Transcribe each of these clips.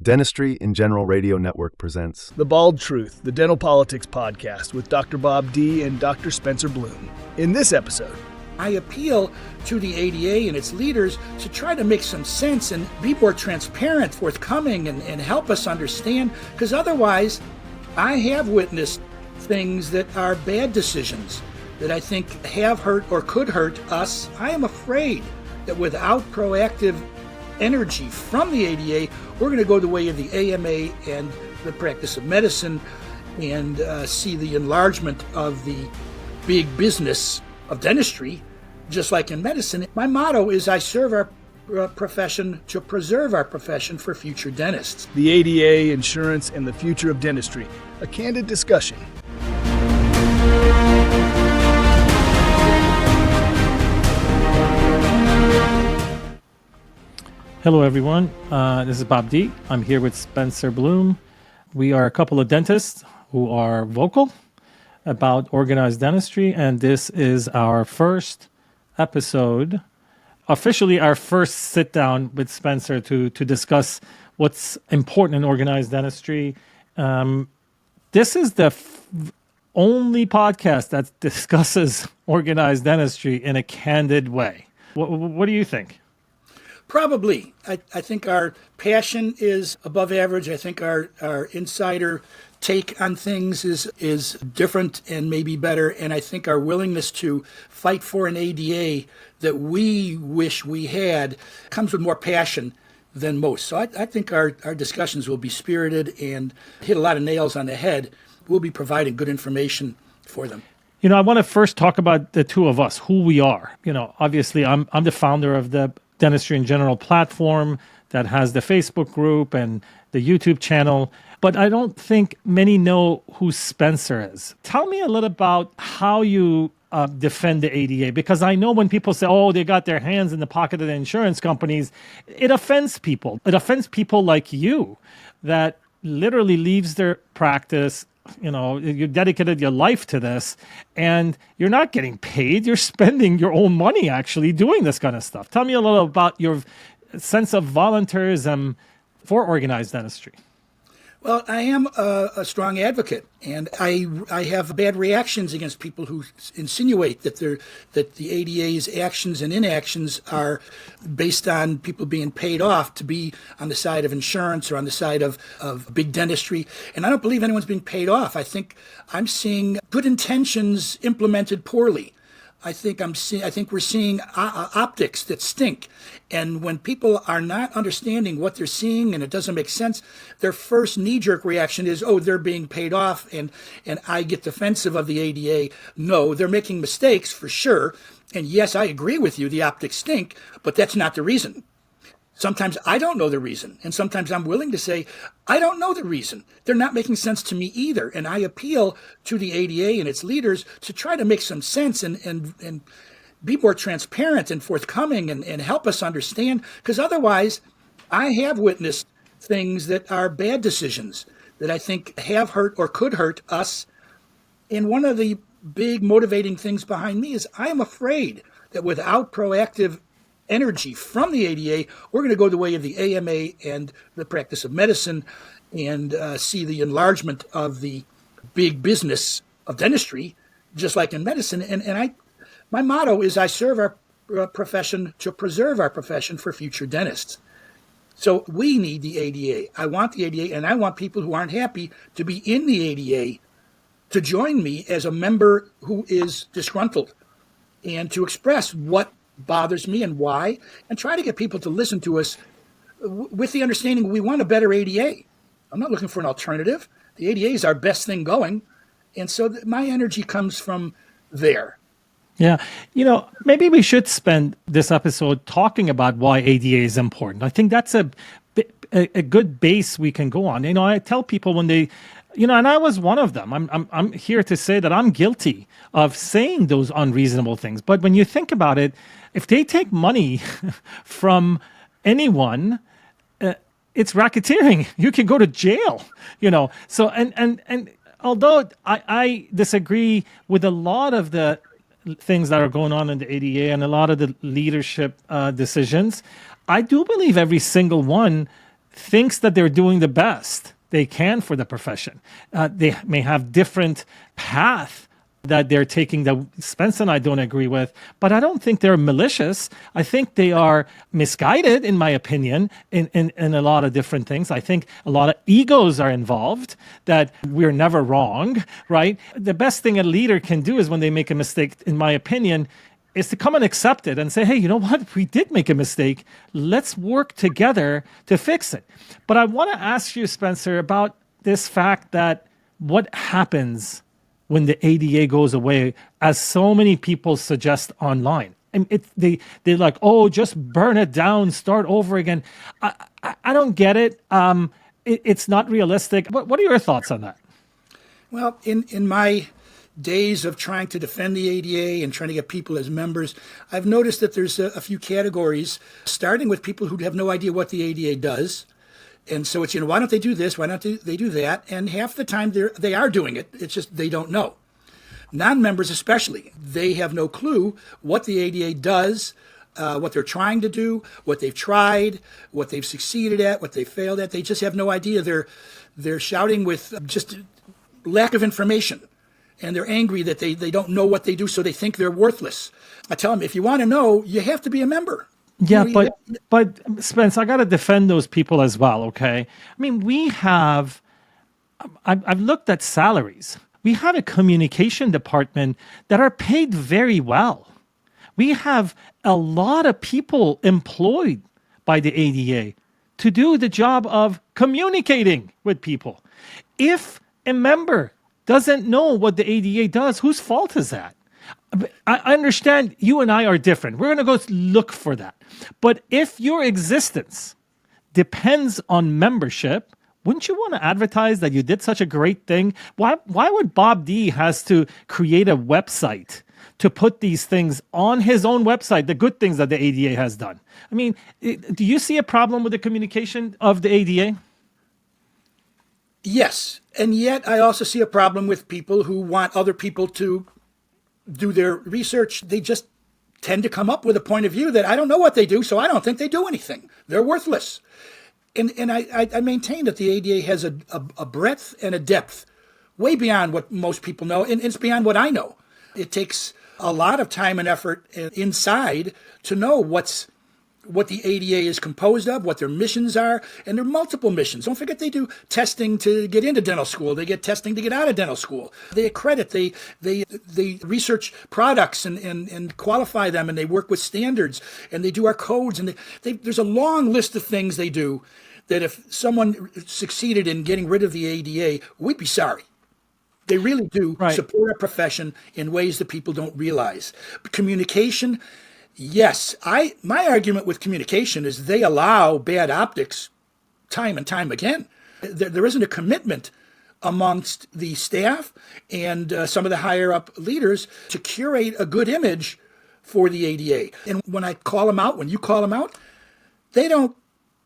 Dentistry in General Radio Network presents The Bald Truth, the Dental Politics Podcast with Dr. Bob Dee and Dr. Spencer Bloom. In this episode, I appeal to the ADA and its leaders to try to make some sense and be more transparent, forthcoming, and help us understand, because otherwise I have witnessed things that are bad decisions that I think have hurt or could hurt us. I am afraid that without proactive energy from the ADA, we're going to go the way of the AMA and the practice of medicine and see the enlargement of the big business of dentistry, just like in medicine. My motto is I serve our profession to preserve our profession for future dentists. the ADA, insurance, and the future of dentistry, a candid discussion. Hello, everyone. This is Bob Dee. I'm here with Spencer Bloom. We are a couple of dentists who are vocal about organized dentistry, and this is our first episode, officially our first sit-down with Spencer to discuss what's important in organized dentistry. This is the only podcast that discusses organized dentistry in a candid way. What do you think? Probably. I think our passion is above average. I think our insider take on things is different and maybe better. And I think our willingness to fight for an ADA that we wish we had comes with more passion than most. So I think our discussions will be spirited and hit a lot of nails on the head. We'll be providing good information for them. You know, I want to first talk about the two of us, who we are. You know, obviously, I'm the founder of the Dentistry in General platform that has the Facebook group and the YouTube channel, but I don't think many know who Spencer is. Tell me a little about how you defend the ADA, because I know when people say, oh, they got their hands in the pocket of the insurance companies, it offends people. It offends people like you that literally leaves their practice. You know, you dedicated your life to this and you're not getting paid. You're spending your own money actually doing this kind of stuff. Tell me a little about your sense of volunteerism for organized dentistry. Well, I am a strong advocate, and I have bad reactions against people who insinuate that the ADA's actions and inactions are based on people being paid off to be on the side of insurance or on the side of big dentistry. And I don't believe anyone's being paid off. I think I'm seeing good intentions implemented poorly. I think we're seeing optics that stink. And when people are not understanding what they're seeing and it doesn't make sense, their first knee-jerk reaction is, oh, they're being paid off and I get defensive of the ADA. No, they're making mistakes for sure. And yes, I agree with you, the optics stink, but that's not the reason. Sometimes I don't know the reason, and sometimes I'm willing to say, I don't know the reason. They're not making sense to me either, and I appeal to the ADA and its leaders to try to make some sense and be more transparent and forthcoming and help us understand, because otherwise I have witnessed things that are bad decisions that I think have hurt or could hurt us. And one of the big motivating things behind me is I am afraid that without proactive energy from the ADA, we're going to go the way of the AMA and the practice of medicine and see the enlargement of the big business of dentistry, just like in medicine. And my motto is I serve our profession to preserve our profession for future dentists. So we need the ADA. I want the ADA, and I want people who aren't happy to be in the ADA to join me as a member who is disgruntled and to express what bothers me and why, and try to get people to listen to us with the understanding we want a better ADA. I'm not looking for an alternative. The ADA is our best thing going, and so my energy comes from there. Yeah. You know, maybe we should spend this episode talking about why ADA is important. I think that's a good base we can go on. You know, I tell people when they, you know, and I was one of them. I'm here to say that I'm guilty of saying those unreasonable things. But when you think about it, if they take money from anyone, it's racketeering. You can go to jail, you know. So and although I disagree with a lot of the things that are going on in the ADA and a lot of the leadership decisions, I do believe every single one thinks that they're doing the best they can for the profession. They may have different path that they're taking that Spence and I don't agree with, but I don't think they're malicious. I think they are misguided, in my opinion, in a lot of different things. I think a lot of egos are involved, that we're never wrong, right? The best thing a leader can do is when they make a mistake, in my opinion, is to come and accept it and say, hey, you know what? We did make a mistake. Let's work together to fix it. But I want to ask you, Spencer, about this fact that what happens when the ADA goes away, as so many people suggest online. And they're like, oh, just burn it down, start over again. I don't get it. It's not realistic. What are your thoughts on that? Well, in my days of trying to defend the ADA and trying to get people as members, I've noticed that there's a few categories, starting with people who have no idea what the ADA does. And so it's, why don't they do this? Why don't they do that? And half the time they are doing it. It's just they don't know. Non-members especially, they have no clue what the ADA does, what they're trying to do, what they've tried, what they've succeeded at, what they failed at. They just have no idea. They're shouting with just lack of information. And they're angry that they don't know what they do, so they think they're worthless. I tell them, if you want to know, you have to be a member. Yeah, but Spence, I got to defend those people as well, okay? I mean, I've looked at salaries. We have a communication department that are paid very well. We have a lot of people employed by the ADA to do the job of communicating with people. If a member doesn't know what the ADA does, whose fault is that? I understand you and I are different. We're going to go look for that. But if your existence depends on membership, wouldn't you want to advertise that you did such a great thing? Why would Bob D has to create a website to put these things on his own website, the good things that the ADA has done? I mean, do you see a problem with the communication of the ADA? Yes. And yet I also see a problem with people who want other people to do their research. They just tend to come up with a point of view that I don't know what they do, so I don't think they do anything. They're worthless. And I maintain that the ADA has a breadth and a depth way beyond what most people know, and it's beyond what I know. It takes a lot of time and effort inside to know what the ADA is composed of, what their missions are, and there are multiple missions. Don't forget they do testing to get into dental school. They get testing to get out of dental school. They accredit, they research products and qualify them, and they work with standards, and they do our codes, and there's a long list of things they do that if someone succeeded in getting rid of the ADA, we'd be sorry. They really do support our profession in ways that people don't realize. But communication, yes, my argument with communication is they allow bad optics time and time again. There isn't a commitment amongst the staff and some of the higher up leaders to curate a good image for the ADA. And when I call them out, when you call them out, they don't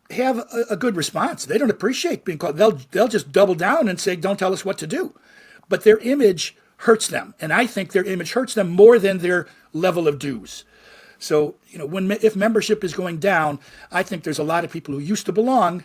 have a good response. They don't appreciate being called. They'll just double down and say, don't tell us what to do. But their image hurts them. And I think their image hurts them more than their level of dues. So, if membership is going down, I think there's a lot of people who used to belong,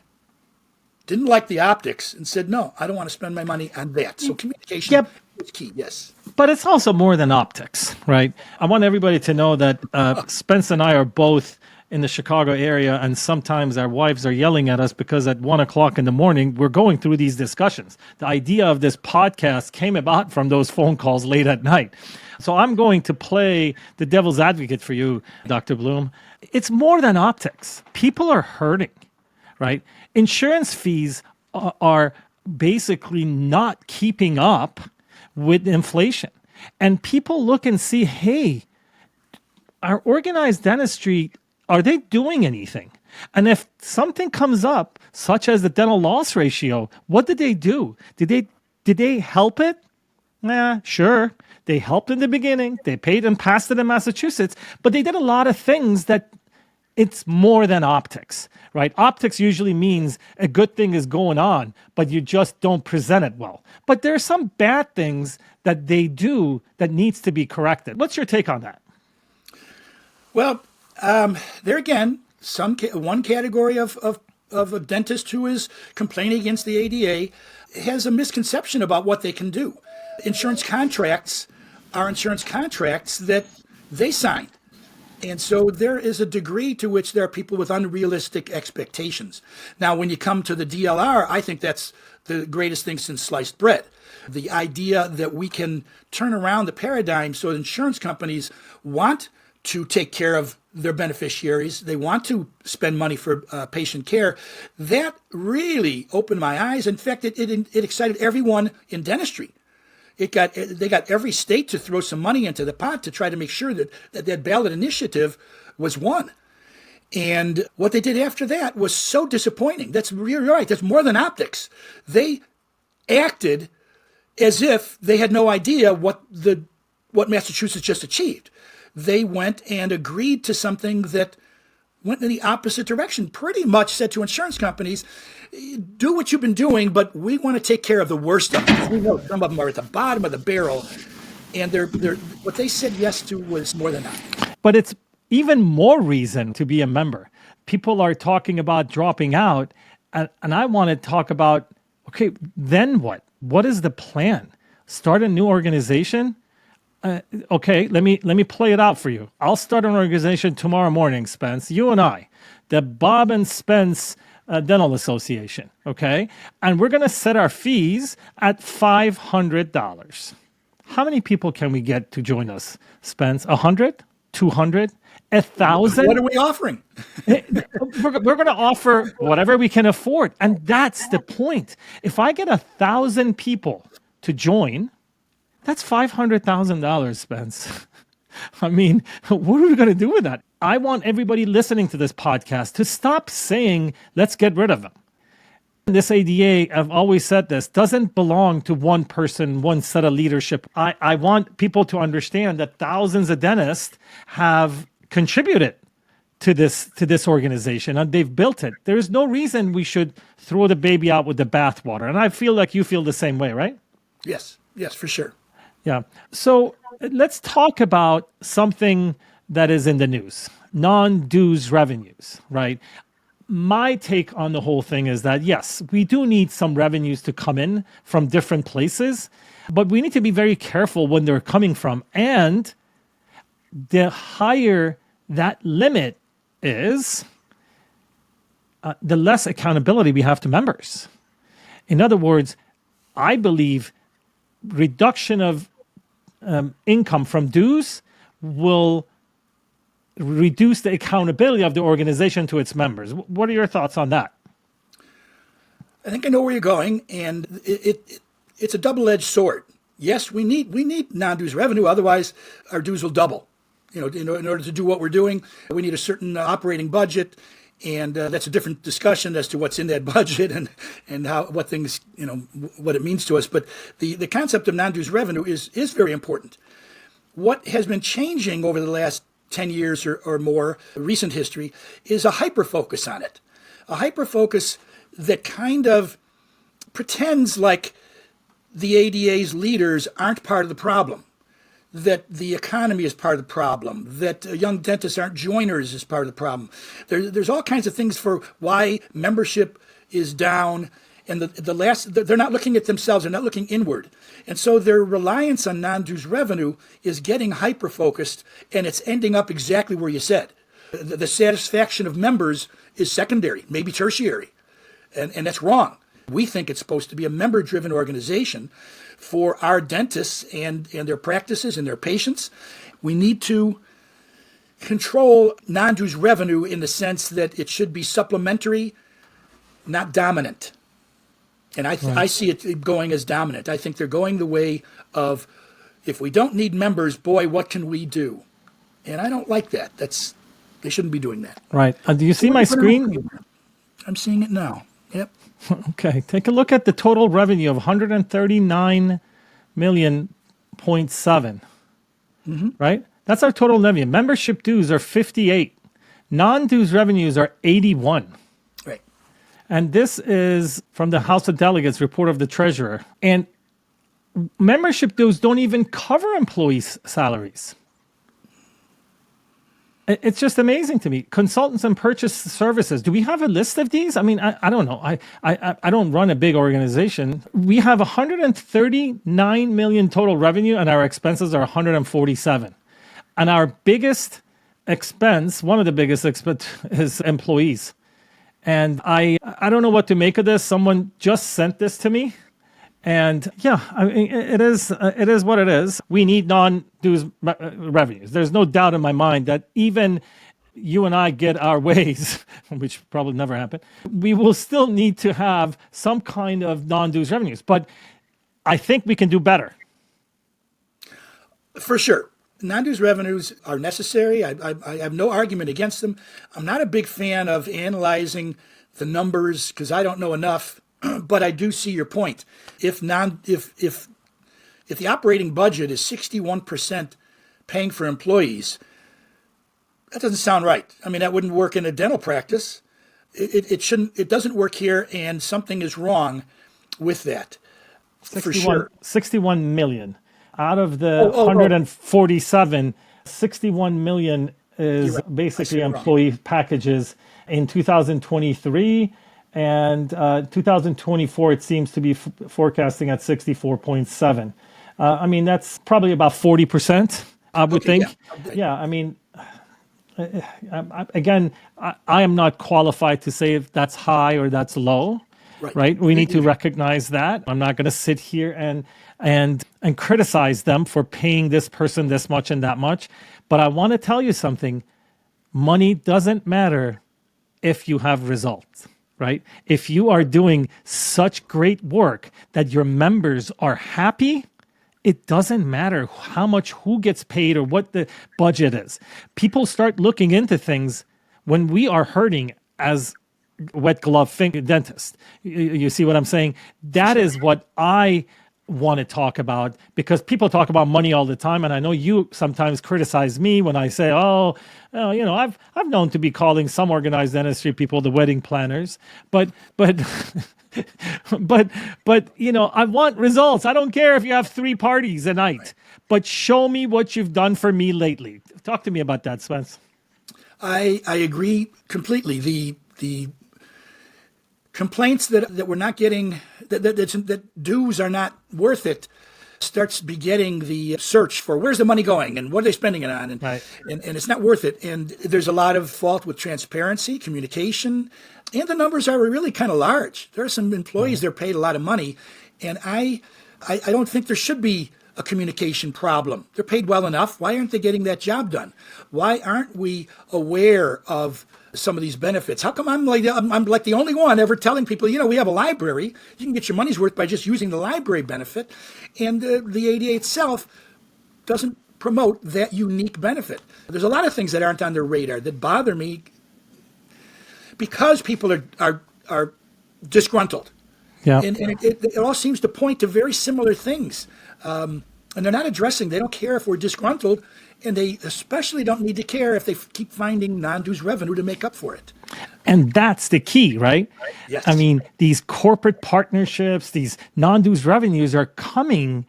didn't like the optics, and said, no, I don't want to spend my money on that. So communication is key, yes. But it's also more than optics, right? I want everybody to know that Spence and I are both in the Chicago area, and sometimes our wives are yelling at us because at 1 o'clock in the morning, we're going through these discussions. The idea of this podcast came about from those phone calls late at night. So I'm going to play the devil's advocate for you, Dr. Bloom. It's more than optics. People are hurting, right? Insurance fees are basically not keeping up with inflation. And people look and see, hey, our organized dentistry, are they doing anything? And if something comes up, such as the dental loss ratio, what did they do? Did they help it? Sure. They helped in the beginning. They paid and passed it in Massachusetts, but they did a lot of things that it's more than optics, right? Optics usually means a good thing is going on, but you just don't present it well. But there are some bad things that they do that needs to be corrected. What's your take on that? Well, there again, one category of of a dentist who is complaining against the ADA has a misconception about what they can do. Insurance contracts are insurance contracts that they sign. And so there is a degree to which there are people with unrealistic expectations. Now, when you come to the DLR, I think that's the greatest thing since sliced bread. The idea that we can turn around the paradigm so insurance companies want to take care of their beneficiaries, they want to spend money for patient care, that really opened my eyes. In fact, it excited everyone in dentistry. They got every state to throw some money into the pot to try to make sure that ballot initiative was won. And what they did after that was so disappointing. That's really right. That's more than optics. They acted as if they had no idea what Massachusetts just achieved. They went and agreed to something that went in the opposite direction, pretty much said to insurance companies, do what you've been doing, but we want to take care of the worst of them. We know some of them are at the bottom of the barrel, and they're what they said yes to was more than that. But it's even more reason to be a member. People are talking about dropping out, and I want to talk about, okay, then what? What is the plan? Start a new organization? Okay, let me play it out for you. I'll start an organization tomorrow morning, Spence, you and I, the Bob and Spence Dental Association, okay? And we're going to set our fees at $500. How many people can we get to join us, Spence? 100? 200? 1,000? What are we offering? We're going to offer whatever we can afford. And that's the point. If I get 1,000 people to join, that's $500,000, Spence. I mean, what are we going to do with that? I want everybody listening to this podcast to stop saying, let's get rid of them. This ADA, I've always said this, doesn't belong to one person, one set of leadership. I want people to understand that thousands of dentists have contributed to this organization, and they've built it. There is no reason we should throw the baby out with the bathwater. And I feel like you feel the same way, right? Yes, for sure. Yeah. So let's talk about something that is in the news, non-dues revenues, right? My take on the whole thing is that, yes, we do need some revenues to come in from different places, but we need to be very careful when they're coming from. And the higher that limit is, the less accountability we have to members. In other words, I believe reduction of income from dues will reduce the accountability of the organization to its members. What are your thoughts on that? I think I know where you're going, and it's a double-edged sword. Yes, we need non-dues revenue, otherwise our dues will double. In order to do what we're doing, we need a certain operating budget, and that's a different discussion as to what's in that budget and what things, what it means to us. But the concept of non-dues revenue is very important. What has been changing over the last 10 years or more, recent history, is a hyper-focus on it. A hyper-focus that kind of pretends like the ADA's leaders aren't part of the problem, that the economy is part of the problem, that young dentists aren't joiners is part of the problem. There's all kinds of things for why membership is down, and they're not looking at themselves, they're not looking inward. And so their reliance on non-dues revenue is getting hyper-focused, and it's ending up exactly where you said. The satisfaction of members is secondary, maybe tertiary, and that's wrong. We think it's supposed to be a member-driven organization for our dentists and their practices and their patients. We need to control non-dues revenue in the sense that it should be supplementary, not dominant. And I see it going as dominant. I think they're going the way of, if we don't need members, boy, what can we do? And I don't like that. They shouldn't be doing that. Right. Do you see my screen? I'm seeing it now. Yep. Okay. Take a look at the total revenue of 139.7 million. Right? That's our total revenue. Membership dues are 58. Non-dues revenues are 81. Right. And this is from the House of Delegates report of the treasurer. And membership dues don't even cover employees' salaries. It's just amazing to me. Consultants and purchase services. Do we have a list of these? I mean, I don't know. I don't run a big organization. We have 139 million total revenue, and our expenses are 147. And our biggest expense, one of the biggest expense, is employees. And I don't know what to make of this. Someone just sent this to me. And yeah, I mean, it is what it is. We need non-dues revenues. There's no doubt in my mind that even you and I get our ways, which probably never happen, we will still need to have some kind of non-dues revenues. But I think we can do better. For sure. Non-dues revenues are necessary. I have no argument against them. I'm not a big fan of analyzing the numbers because I don't know enough. But I do see your point. If the operating budget is 61% paying for employees, that doesn't sound right. I mean, that wouldn't work in a dental practice. It shouldn't. It doesn't work here, and something is wrong with that. For sure. 61 million out of the 147. 61 million is basically employee packages in 2023. And 2024, it seems to be forecasting at 64.7. I mean, that's probably about 40%, I would think. Yeah, I mean, again, I am not qualified to say if that's high or that's low, right? We need to recognize that. I'm not going to sit here and criticize them for paying this person this much and that much. But I want to tell you something. Money doesn't matter if you have results. Right? If you are doing such great work that your members are happy, it doesn't matter how much who gets paid or what the budget is. People start looking into things when we are hurting as wet glove finger dentists. You see what I'm saying? That is what I want to talk about, because people talk about money all the time, and I know you sometimes criticize me when I say, I've known to be calling some organized dentistry people the wedding planners, but I want results. I don't care if you have 3 parties a night, but show me what you've done for me lately. Talk to me about that, Spence. I agree completely. The complaints that we're not getting, that dues are not worth it, starts begetting the search for where's the money going and what are they spending it on, and it's not worth it. And there's a lot of fault with transparency, communication, and the numbers are really kind of large. There are some employees that are paid a lot of money, and I don't think there should be a communication problem. They're paid well enough. Why aren't they getting that job done? Why aren't we aware of some of these benefits? How come I'm like the only one ever telling people, we have a library. You can get your money's worth by just using the library benefit. And the ADA itself doesn't promote that unique benefit. There's a lot of things that aren't on their radar that bother me because people are disgruntled. Yeah. And it all seems to point to very similar things. And they're not addressing, they don't care if we're disgruntled, and they especially don't need to care if they keep finding non-dues revenue to make up for it. And that's the key, right? Yes. I mean, these corporate partnerships, these non-dues revenues are coming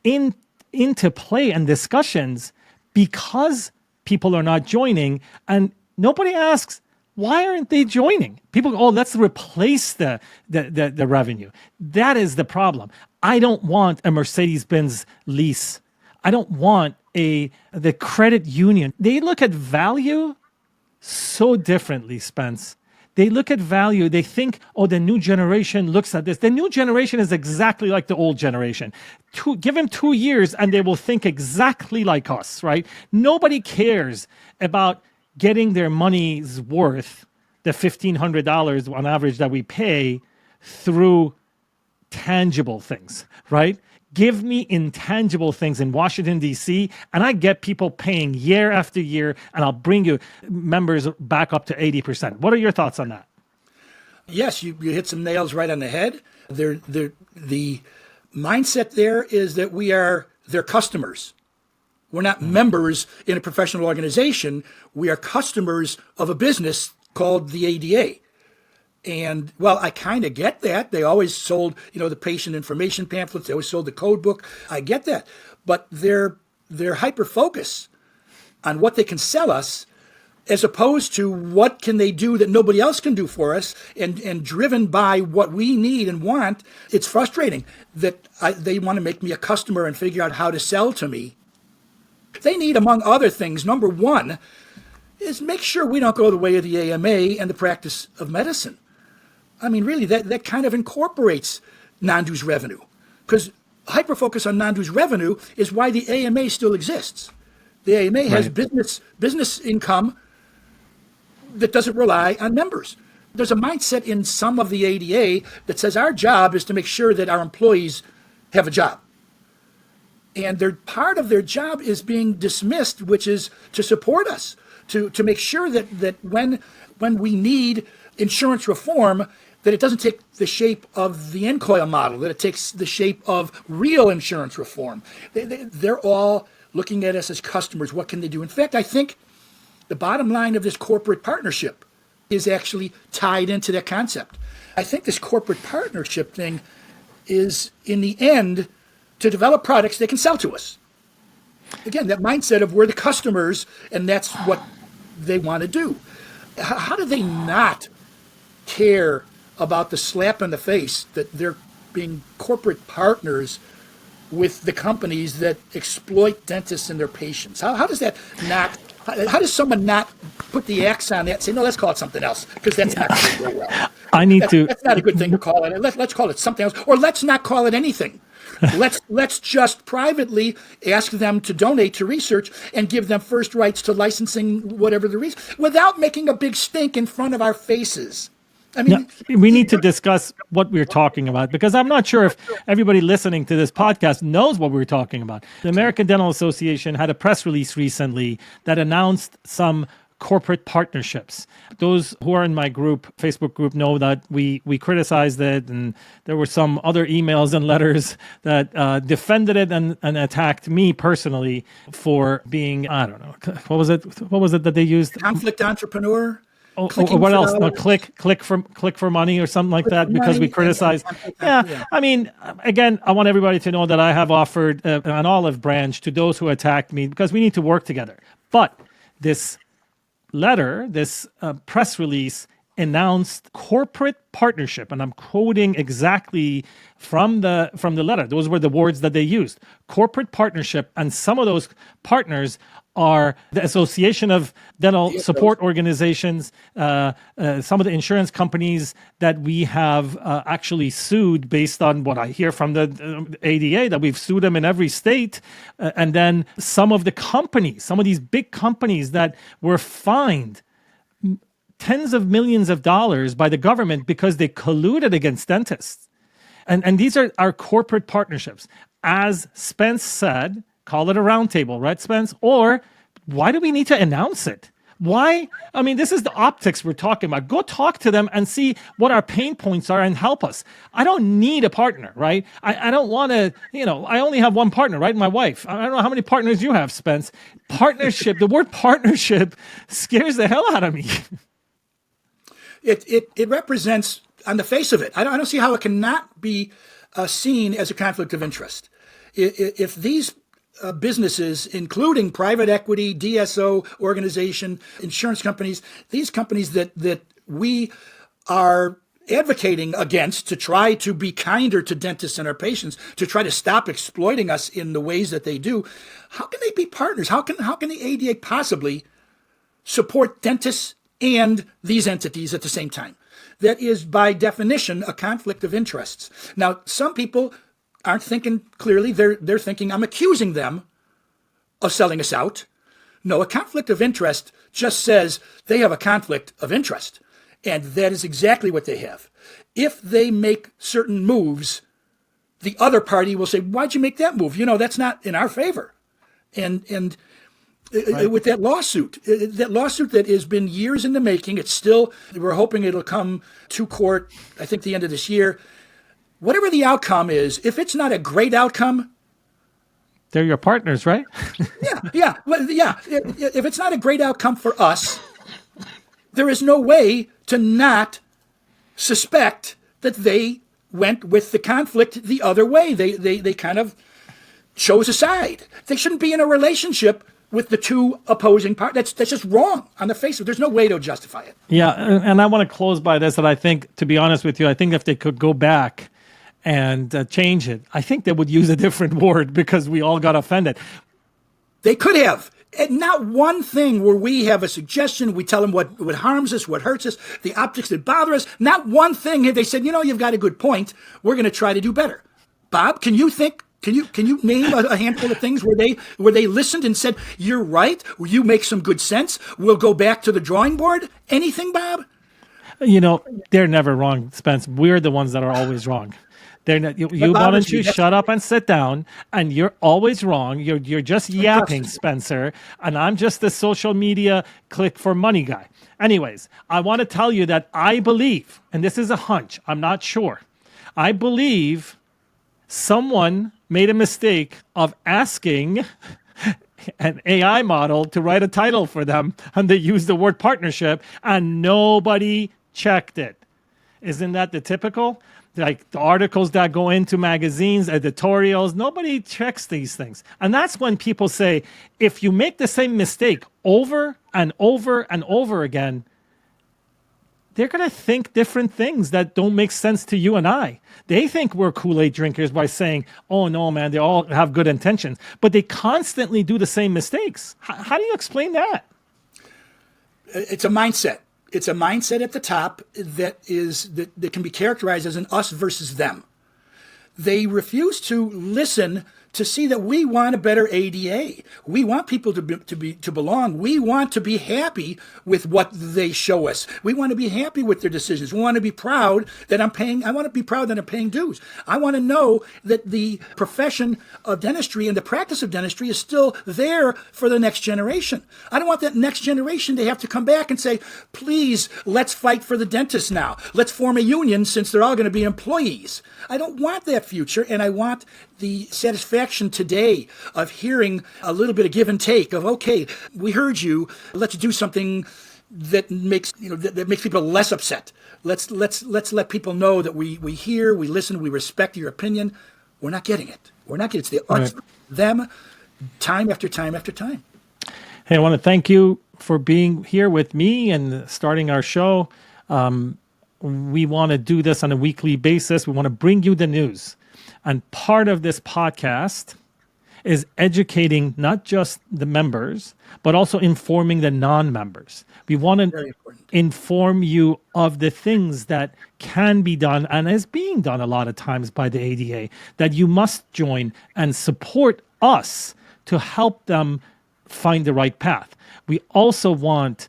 into play and discussions because people are not joining, and nobody asks, why aren't they joining? People go, let's replace the revenue. That is the problem. I don't want a Mercedes-Benz lease. I don't want the credit union. They look at value so differently, Spence. They look at value. They think, the new generation looks at this. The new generation is exactly like the old generation. Give them 2 years and they will think exactly like us, right? Nobody cares about getting their money's worth, the $1,500 on average that we pay, through tangible things, right? Give me intangible things in Washington, D.C., and I get people paying year after year, and I'll bring you members back up to 80%. What are your thoughts on that? Yes, you hit some nails right on the head. The mindset there is that we are their customers. We're not members in a professional organization. We are customers of a business called the ADA. And, well, I kind of get that. They always sold, the patient information pamphlets. They always sold the code book. I get that. But their hyper-focus on what they can sell us as opposed to what can they do that nobody else can do for us, and driven by what we need and want. It's frustrating that they want to make me a customer and figure out how to sell to me. They need, among other things, number one, is make sure we don't go the way of the AMA and the practice of medicine. I mean, really, that kind of incorporates non-dues revenue, because hyper-focus on non-dues revenue is why the AMA still exists. The AMA has business income that doesn't rely on members. There's a mindset in some of the ADA that says our job is to make sure that our employees have a job. And part of their job is being dismissed, which is to support us, to make sure that when we need insurance reform, that it doesn't take the shape of the NCOIL model, that it takes the shape of real insurance reform. They're all looking at us as customers. What can they do? In fact, I think the bottom line of this corporate partnership is actually tied into that concept. I think this corporate partnership thing is, in the end, to develop products they can sell to us. Again, that mindset of we're the customers and that's what they want to do. How do they not care about the slap in the face that they're being corporate partners with the companies that exploit dentists and their patients? How does that not... How does someone not put the axe on that and say, no, let's call it something else, because that's not going to go well. That's not a good thing to call it. Let's call it something else, or let's not call it anything. Let's just privately ask them to donate to research and give them first rights to licensing whatever the reason, without making a big stink in front of our faces. I mean, we need to discuss what we're talking about, because I'm not sure if everybody listening to this podcast knows what we're talking about. The American Dental Association had a press release recently that announced some corporate partnerships. Those who are in my group, Facebook group, know that we criticized it, and there were some other emails and letters that defended it and attacked me personally for being, I don't know, what was it that they used? Conflict entrepreneur. Or what else? No, click for money or something like that, because we criticize. Yeah, I mean, again, I want everybody to know that I have offered an olive branch to those who attacked me, because we need to work together. But this letter, this press release, announced corporate partnership, and I'm quoting exactly from the letter. Those were the words that they used: corporate partnership, and some of those partners are the Association of Dental Support Organizations, some of the insurance companies that we have actually sued based on what I hear from the ADA, that we've sued them in every state, and then some of the companies, some of these big companies that were fined tens of millions of dollars by the government because they colluded against dentists. And these are our corporate partnerships. As Spence said, call it a roundtable, right, Spence? Or why do we need to announce it? Why? I mean, this is the optics we're talking about. Go talk to them and see what our pain points are and help us. I don't need a partner, right? I don't want to, I only have one partner, right? My wife. I don't know how many partners you have, Spence. Partnership, the word partnership scares the hell out of me. It represents, on the face of it, I don't see how it cannot be seen as a conflict of interest. If these businesses, including private equity, DSO organization, insurance companies, these companies that we are advocating against to try to be kinder to dentists and our patients, to try to stop exploiting us in the ways that they do, how can they be partners? How can the ADA possibly support dentists and these entities at the same time? That is, by definition, a conflict of interests. Now, some people aren't thinking clearly. They're thinking, I'm accusing them of selling us out. No, a conflict of interest just says they have a conflict of interest. And that is exactly what they have. If they make certain moves, the other party will say, why'd you make that move? That's not in our favor. And right. With that lawsuit that has been years in the making, we're hoping it'll come to court, I think, the end of this year. Whatever the outcome is, if it's not a great outcome, they're your partners, right? Yeah. If it's not a great outcome for us, there is no way to not suspect that they went with the conflict the other way. They kind of chose a side. They shouldn't be in a relationship with the two opposing parties. That's just wrong on the face of it. There's no way to justify it. Yeah, and I want to close by this, that I think, to be honest with you, I think if they could go back and change it, I think they would use a different word because we all got offended. They could have. And not one thing where we have a suggestion, we tell them what harms us, what hurts us, the optics that bother us. Not one thing have they said, you've got a good point. We're going to try to do better. Bob, can you name a handful of things where they listened and said, you're right, you make some good sense, we'll go back to the drawing board? Anything, Bob? They're never wrong, Spence. We're the ones that are always wrong. They're not, you why don't you shut up and sit down? And you're always wrong. You're just yapping, Spencer. And I'm just the social media click for money guy. Anyways, I want to tell you that I believe, and this is a hunch, I'm not sure, I believe someone made a mistake of asking an AI model to write a title for them, and they used the word partnership, and nobody checked it. Isn't that the typical? Like the articles that go into magazines, editorials, nobody checks these things. And that's when people say, if you make the same mistake over and over and over again, they're going to think different things that don't make sense to you and I. They think we're Kool-Aid drinkers by saying, oh, no, man, they all have good intentions. But they constantly do the same mistakes. How do you explain that? It's a mindset. It's a mindset at the top that can be characterized as an us versus them. They refuse to listen to see that we want a better ADA. We want people to belong. We want to be happy with what they show us. We want to be happy with their decisions. We want to be proud that I'm paying. I want to be proud that I'm paying dues. I want to know that the profession of dentistry and the practice of dentistry is still there for the next generation. I don't want that next generation to have to come back and say, please, let's fight for the dentists now. Let's form a union since they're all going to be employees. I don't want that future, and I want the satisfaction today of hearing a little bit of give and take of, okay, we heard you, let's do something that makes that makes people less upset. Let's let people know that we hear, we listen, we respect your opinion. We're not getting it. It's the us, them, time after time after time. Hey, I want to thank you for being here with me and starting our show. We want to do this on a weekly basis. We want to bring you the news. And part of this podcast is educating not just the members, but also informing the non-members. We want to inform you of the things that can be done and is being done a lot of times by the ADA, that you must join and support us to help them find the right path. We also want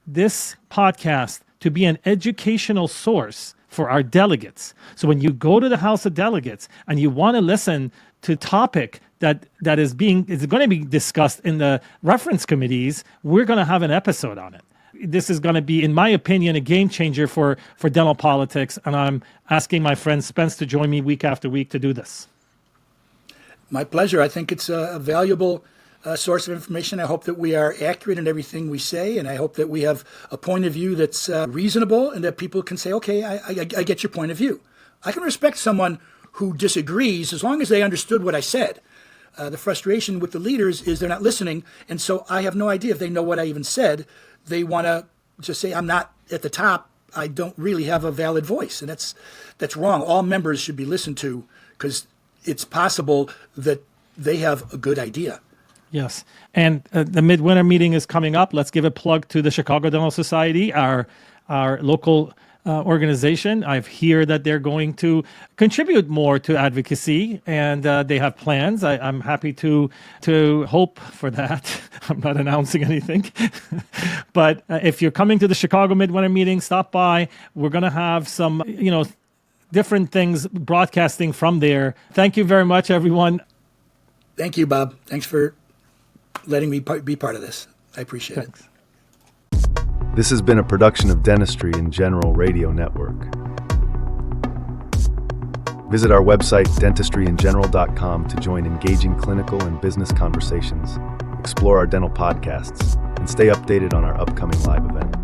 this podcast to be an educational source for our delegates. So when you go to the House of Delegates and you want to listen to topic that is going to be discussed in the reference committees, we're going to have an episode on it. This is going to be, in my opinion, a game changer for dental politics, and I'm asking my friend Spence to join me week after week to do this. My pleasure. I think it's a valuable source of information. I hope that we are accurate in everything we say, and I hope that we have a point of view that's reasonable and that people can say, okay, I get your point of view. I can respect someone who disagrees as long as they understood what I said. The frustration with the leaders is they're not listening, and so I have no idea if they know what I even said. They want to just say, I'm not at the top. I don't really have a valid voice, and that's wrong. All members should be listened to because it's possible that they have a good idea. Yes. And the midwinter meeting is coming up. Let's give a plug to the Chicago Dental Society, our local organization. I hear that they're going to contribute more to advocacy, and they have plans. I'm happy to hope for that. I'm not announcing anything. But if you're coming to the Chicago midwinter meeting, stop by. We're going to have some, different things broadcasting from there. Thank you very much, everyone. Thank you, Bob. Thanks for letting me be part of this. I appreciate it. This has been a production of Dentistry in General Radio Network. Visit our website, dentistryingeneral.com, to join engaging clinical and business conversations, explore our dental podcasts, and stay updated on our upcoming live event.